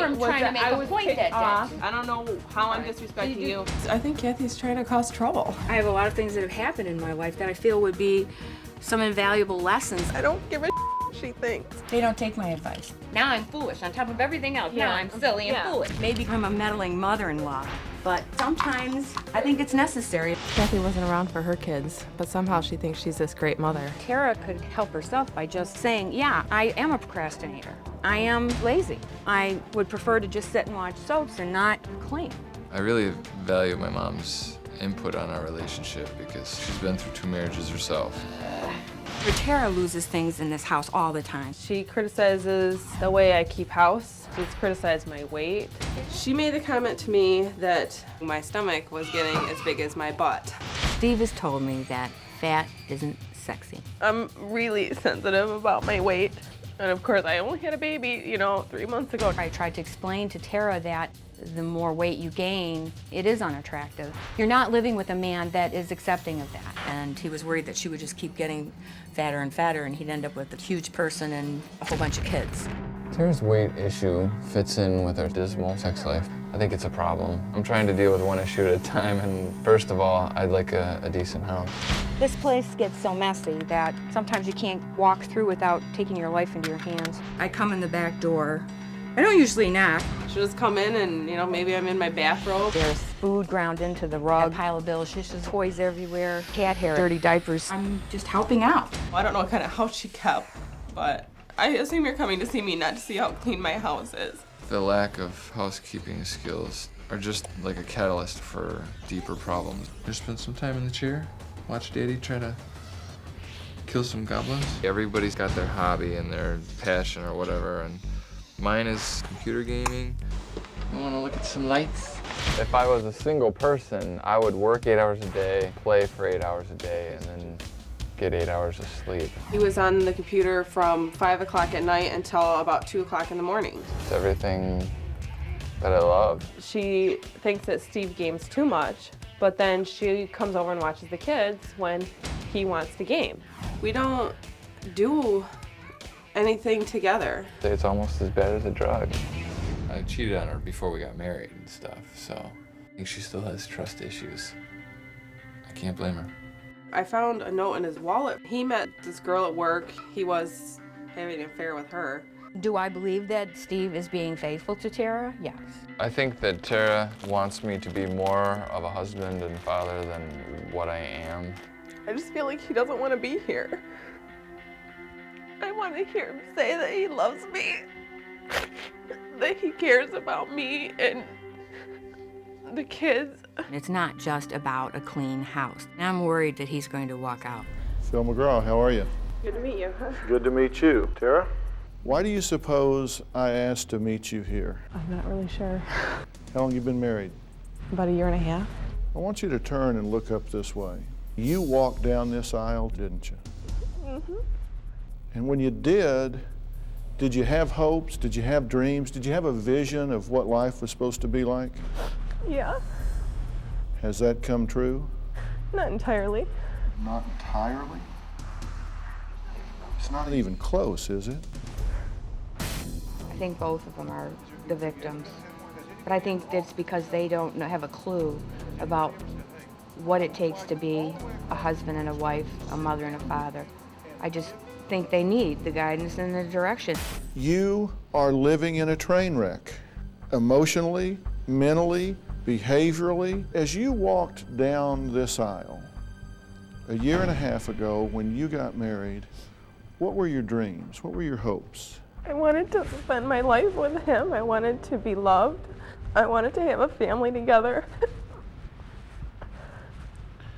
were trying to make a point that day. I don't know how I'm disrespecting you. I think Kathy's trying to cause trouble. I have a lot of things that have happened in my life that I feel would be some invaluable lessons. I don't give a she thinks. They don't take my advice. Now I'm foolish on top of everything else. Now I'm silly and foolish. Maybe I'm a meddling mother-in-law, but sometimes I think it's necessary. Kathy wasn't around for her kids, but somehow she thinks she's this great mother. Tara could help herself by just saying, yeah, I am a procrastinator. I am lazy. I would prefer to just sit and watch soaps and not clean. I really value my mom's input on our relationship because she's been through 2 marriages herself. Tara loses things in this house all the time. She criticizes the way I keep house. She's criticized my weight. She made a comment to me that my stomach was getting as big as my butt. Steve has told me that fat isn't sexy. I'm really sensitive about my weight. And of course, I only had a baby, 3 months ago. I tried to explain to Tara that the more weight you gain, it is unattractive. You're not living with a man that is accepting of that. And he was worried that she would just keep getting fatter and fatter, and he'd end up with a huge person and a whole bunch of kids. Tara's weight issue fits in with our dismal sex life. I think it's a problem. I'm trying to deal with one issue at a time, and first of all, I'd like a decent house. This place gets so messy that sometimes you can't walk through without taking your life into your hands. I come in the back door. I don't usually knock. She'll just come in and, maybe I'm in my bathrobe. There's food ground into the rug, a pile of bills, just toys everywhere, cat hair, dirty diapers. I'm just helping out. I don't know what kind of house she kept, but I assume you're coming to see me, not to see how clean my house is. The lack of housekeeping skills are just like a catalyst for deeper problems. Just spend some time in the chair, watch Daddy try to kill some goblins. Everybody's got their hobby and their passion or whatever, and mine is computer gaming. I want to look at some lights. If I was a single person, I would work 8 hours a day, play for 8 hours a day, and then get 8 hours of sleep. He was on the computer from 5 o'clock at night until about 2 o'clock in the morning. It's everything that I love. She thinks that Steve games too much, but then she comes over and watches the kids when he wants to game. We don't do anything together. It's almost as bad as a drug. I cheated on her before we got married and stuff, so I think she still has trust issues. I can't blame her. I found a note in his wallet. He met this girl at work. He was having an affair with her. Do I believe that Steve is being faithful to Tara? Yes. I think that Tara wants me to be more of a husband and father than what I am. I just feel like he doesn't want to be here. I want to hear him say that he loves me, that he cares about me and the kids. It's not just about a clean house. I'm worried that he's going to walk out. Phil McGraw, how are you? Good to meet you. Good to meet you. Tara? Why do you suppose I asked to meet you here? I'm not really sure. How long you been married? About a year and a half. I want you to turn and look up this way. You walked down this aisle, didn't you? Mm-hmm. And when you did you have hopes? Did you have dreams? Did you have a vision of what life was supposed to be like? Yeah. Has that come true? Not entirely. Not entirely? It's not even close, is it? I think both of them are the victims. But I think it's because they don't have a clue about what it takes to be a husband and a wife, a mother and a father. I just think they need the guidance and the direction. You are living in a train wreck, emotionally, mentally, behaviorally. As you walked down this aisle a year and a half ago when you got married, what were your dreams? What were your hopes? I wanted to spend my life with him. I wanted to be loved. I wanted to have a family together.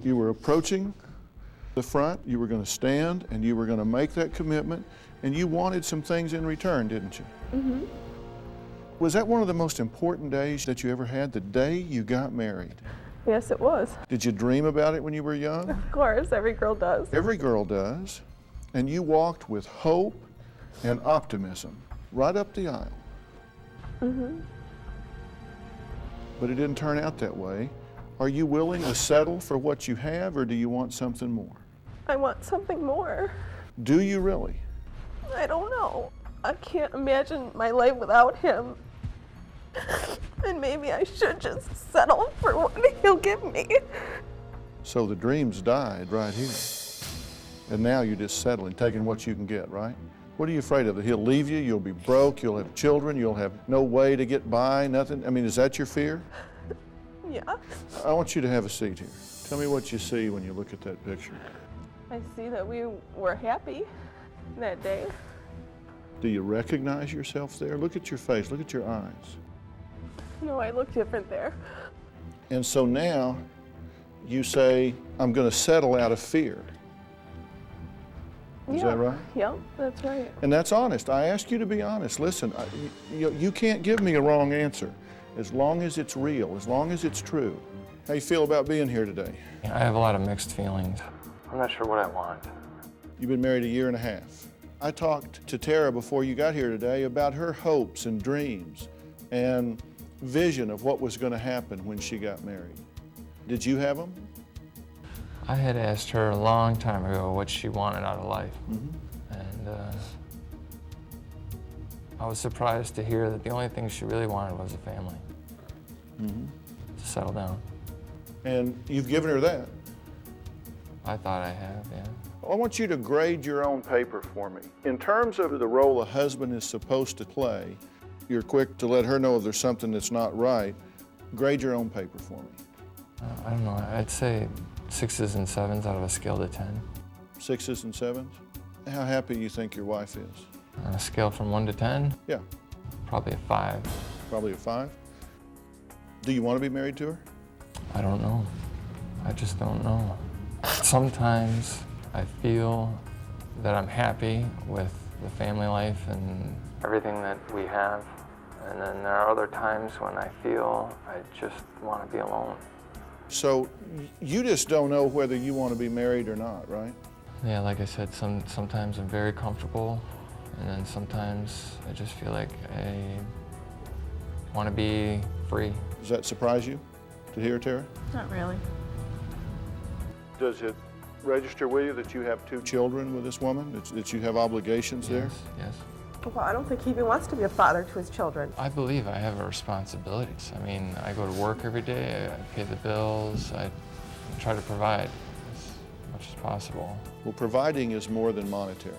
You were approaching the front, you were going to stand, and you were going to make that commitment, and you wanted some things in return, didn't you? Mm-hmm. Was that one of the most important days that you ever had, the day you got married? Yes, it was. Did you dream about it when you were young? Of course, every girl does. Every girl does. And you walked with hope and optimism right up the aisle. Mm-hmm. But it didn't turn out that way. Are you willing to settle for what you have, or do you want something more? I want something more. Do you really? I don't know. I can't imagine my life without him. And maybe I should just settle for what he'll give me. So the dreams died right here. And now you're just settling, taking what you can get, right? What are you afraid of? That he'll leave you, you'll be broke, you'll have children, you'll have no way to get by, nothing? I mean, is that your fear? Yeah. I want you to have a seat here. Tell me what you see when you look at that picture. I see that we were happy that day. Do you recognize yourself there? Look at your face, look at your eyes. No, I look different there. And so now you say, I'm going to settle out of fear. Is that right? Yep, that's right. And that's honest. I ask you to be honest. Listen, you can't give me a wrong answer as long as it's real, as long as it's true. How you feel about being here today? I have a lot of mixed feelings. I'm not sure what I want. You've been married a year and a half. I talked to Tara before you got here today about her hopes and dreams and vision of what was going to happen when she got married. Did you have them? I had asked her a long time ago what she wanted out of life. And I was surprised to hear that the only thing she really wanted was a family. To settle down. And you've given her that. I thought I have, yeah. I want you to grade your own paper for me. In terms of the role a husband is supposed to play, you're quick to let her know if there's something that's not right. Grade your own paper for me. I don't know, I'd say 6s and 7s out of a scale to 10. 6s and 7s? How happy you think your wife is? On a scale from 1 to 10? Yeah. Probably a 5. Probably a 5? Do you want to be married to her? I don't know. I just don't know. Sometimes I feel that I'm happy with the family life and everything that we have. And then there are other times when I feel I just want to be alone. So you just don't know whether you want to be married or not, right? Yeah, like I said, sometimes I'm very comfortable, and then sometimes I just feel like I want to be free. Does that surprise you to hear, Tara? Not really. Does it register with you that you have 2 children with this woman, that you have obligations there? Yes. Well, I don't think he even wants to be a father to his children. I believe I have responsibilities. I mean, I go to work every day, I pay the bills, I try to provide as much as possible. Well, providing is more than monetary.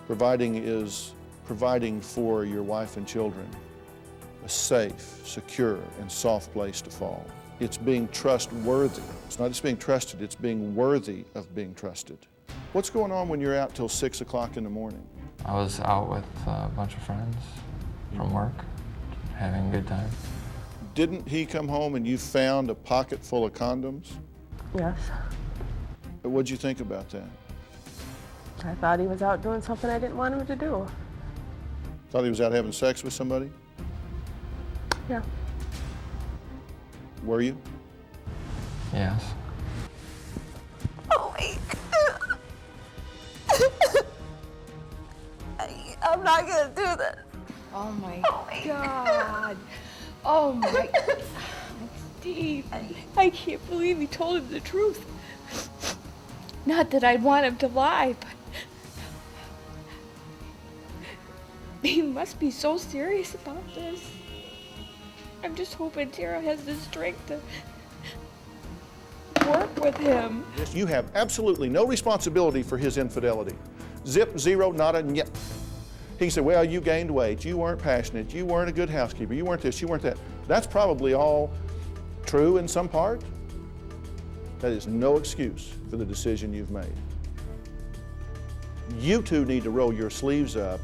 Providing is providing for your wife and children a safe, secure, and soft place to fall. It's being trustworthy. It's not just being trusted, it's being worthy of being trusted. What's going on when you're out till 6 o'clock in the morning? I was out with a bunch of friends from work, having a good time. Didn't he come home and you found a pocket full of condoms? Yes. What'd you think about that? I thought he was out doing something I didn't want him to do. Thought he was out having sex with somebody? Yeah. Were you? Yes. Oh, wait. I'm not gonna do this. Oh my God. Oh my Steve, I can't believe he told him the truth. Not that I'd want him to lie, but he must be so serious about this. I'm just hoping Tara has the strength to work with him. You have absolutely no responsibility for his infidelity. Zip, zero, nada, nyet. He said, well, you gained weight, you weren't passionate, you weren't a good housekeeper, you weren't this, you weren't that. That's probably all true in some part. That is no excuse for the decision you've made. You two need to roll your sleeves up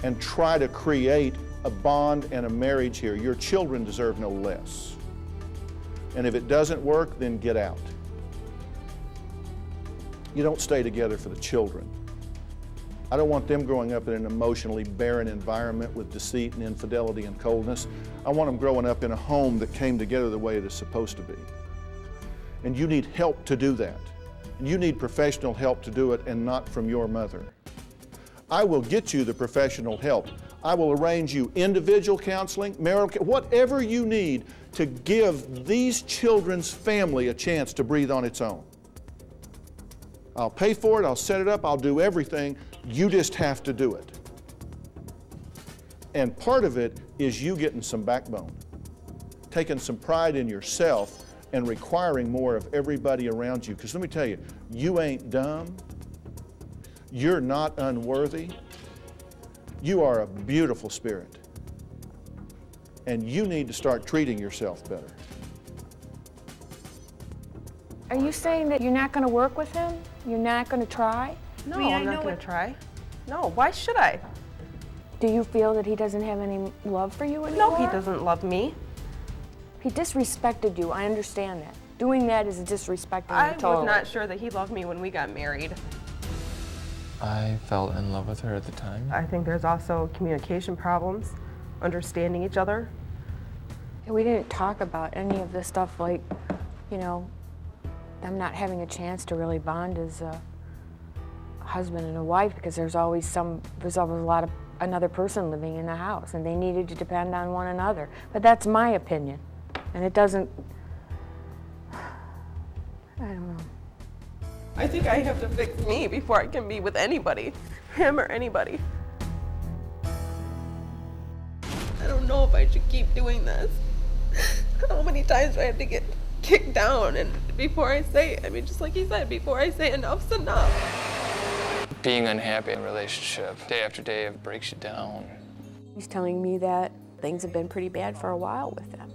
and try to create a bond and a marriage here. Your children deserve no less. And if it doesn't work, then get out. You don't stay together for the children. I don't want them growing up in an emotionally barren environment with deceit and infidelity and coldness. I want them growing up in a home that came together the way it is supposed to be. And you need help to do that. And you need professional help to do it, and not from your mother. I will get you the professional help. I will arrange you individual counseling, marital, whatever you need to give these children's family a chance to breathe on its own. I'll pay for it, I'll set it up, I'll do everything. You just have to do it. And part of it is you getting some backbone, taking some pride in yourself and requiring more of everybody around you. Because let me tell you, you ain't dumb. You're not unworthy. You are a beautiful spirit. And you need to start treating yourself better. Are you saying that you're not going to work with him? You're not going to try? No, I mean, I'm not going to try. No, why should I? Do you feel that he doesn't have any love for you anymore? No, he doesn't love me. He disrespected you, I understand that. Doing that is disrespecting I you totally. was not sure that he loved me when we got married. I fell in love with her at the time. I think there's also communication problems, understanding each other. We didn't talk about any of this stuff like, you know, them not having a chance to really bond as a husband and a wife because there's always a lot of another person living in the house and they needed to depend on one another. But that's my opinion. And it doesn't, I don't know. I think I have to fix me before I can be with anybody, him or anybody. I don't know if I should keep doing this. How many times do I have to get kicked down and before I say, I mean, just like he said, before I say enough's enough. Being unhappy in a relationship, day after day, it breaks you down. He's telling me that things have been pretty bad for a while with them.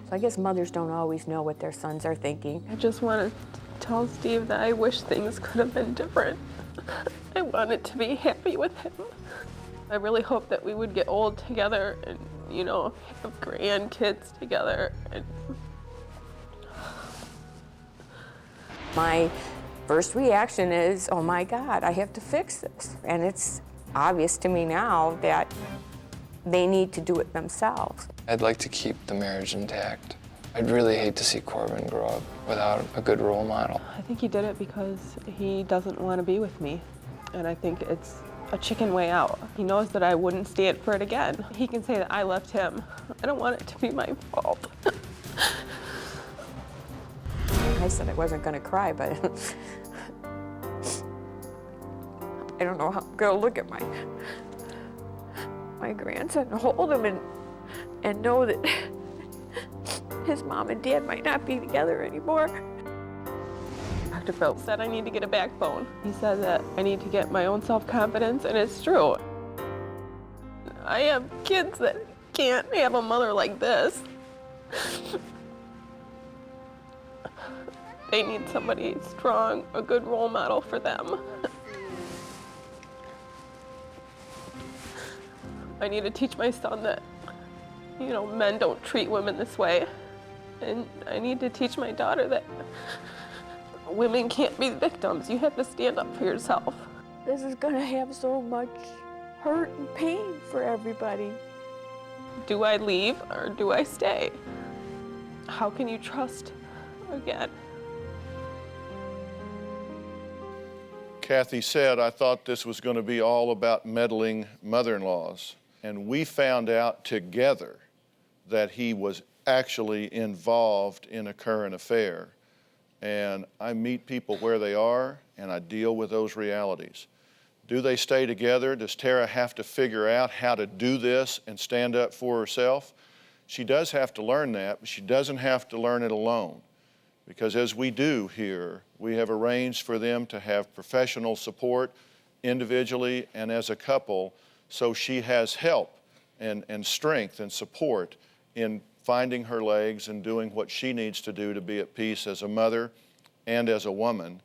So I guess mothers don't always know what their sons are thinking. I just want to tell Steve that I wish things could have been different. I wanted to be happy with him. I really hope that we would get old together and, you know, have grandkids together. And My first reaction is, oh my God, I have to fix this. And it's obvious to me now that they need to do it themselves. I'd like to keep the marriage intact. I'd really hate to see Corbin grow up without a good role model. I think he did it because he doesn't want to be with me. And I think it's a chicken way out. He knows that I wouldn't stand for it again. He can say that I left him. I don't want it to be my fault. I said I wasn't going to cry, but I don't know how I'm going to look at my grandson and hold him and know that his mom and dad might not be together anymore. Dr. Phil said I need to get a backbone. He said that I need to get my own self-confidence, and it's true. I have kids that can't have a mother like this. They need somebody strong, a good role model for them. I need to teach my son that, you know, men don't treat women this way. And I need to teach my daughter that women can't be victims. You have to stand up for yourself. This is going to have so much hurt and pain for everybody. Do I leave or do I stay? How can you trust again? Kathy said, I thought this was going to be all about meddling mother-in-laws. And we found out together that he was actually involved in a current affair. And I meet people where they are, and I deal with those realities. Do they stay together? Does Tara have to figure out how to do this and stand up for herself? She does have to learn that, but she doesn't have to learn it alone. Because as we do here, we have arranged for them to have professional support individually and as a couple, so she has help and strength and support in finding her legs and doing what she needs to do to be at peace as a mother and as a woman,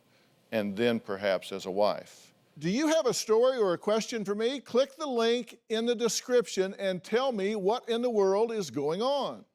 and then perhaps as a wife. Do you have a story or a question for me? Click the link in the description and tell me what in the world is going on.